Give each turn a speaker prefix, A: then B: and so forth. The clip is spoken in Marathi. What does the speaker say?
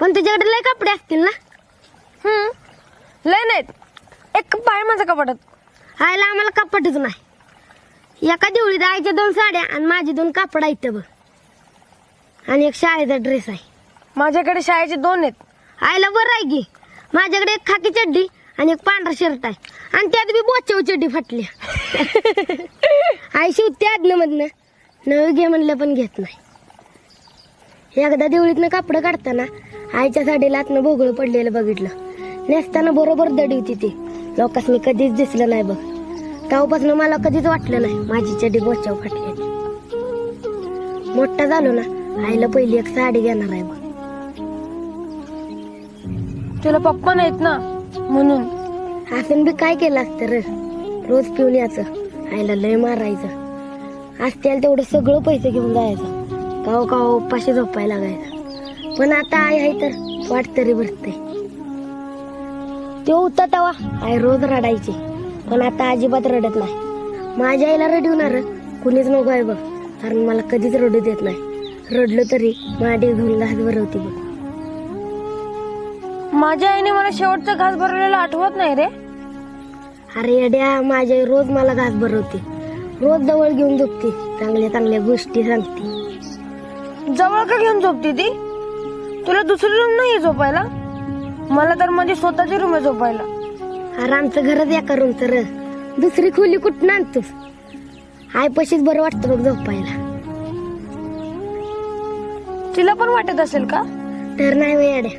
A: पण तुझ्याकडे लय कपडे असतील ना?
B: लय नाहीत, एक पाय माझ्या कपाटात.
A: आईला आम्हाला कपाटच नाही. एका दिवळीत आईच्या 2 साड्या आणि माझी 2 कापड आहेत बघ, आणि एक शाळेचा ड्रेस आहे.
B: माझ्याकडे शाळेचे 2 आहेत.
A: आईला बरं आहे की, माझ्याकडे एक खाकी चड्डी आणि एक पांढरा शर्ट आहे, आणि त्यात बी बोचाव चड्डी फाटली. आई शिवते आदनं मधनं, नवी घे म्हणलं पण घेत नाही. एकदा दिवळीतनं कापड काढताना आईच्या साडीला आतनं भोगळं पडलेलं बघितलं. नेसताना बरोबर दडी होती ती, लोकांनी कधीच दिसलं नाही बघ. तेव्हापासून मला कधीच वाटलं नाही माझी चड्डी बोचाव फाटली. मोठा झालो ना, आईला पहिली एक साडी घेणार आहे बघ.
B: तुला पप्पा नाहीत ना म्हणून.
A: असं बी काय केलं असतं रे, रोज पिऊन यायचं, आईला लय मारायचं. असत्याला तेवढं सगळं पैसे घेऊन जायचं, काव काव उपाशी झोपायला लागायचं. पण आता आई आहे तर वाट तरी भरते. तो होता तेव्हा आई रोज रडायची, पण आता अजिबात रडत नाही. माझ्या आईला रडवणार कुणीच नको आहे बघ, कारण मला कधीच रडू देत नाही. रडलो तरी माडी घेऊन घास भरवते बघ.
B: माझ्या आईने मला शेवटचा घास भरवलेला आठवत नाही रे.
A: अरे येड्या, माझी आई रोज मला घास भरवते, रोज जवळ घेऊन झोपते, चांगल्या चांगल्या गोष्टी सांगते.
B: जवळ का घेऊन झोपते ती? तुला दुसरी रूम नाही झोपायला? मला तर माझी स्वतःची रूम आहे झोपायला.
A: अरे आमचं घरच एका रूमचं र, दुसरी खोली कुठं आणतोस? आय पशीच बरं वाटतं बघ झोपायला.
B: तिला पण वाटत असेल का?
A: तर नाही येड्या,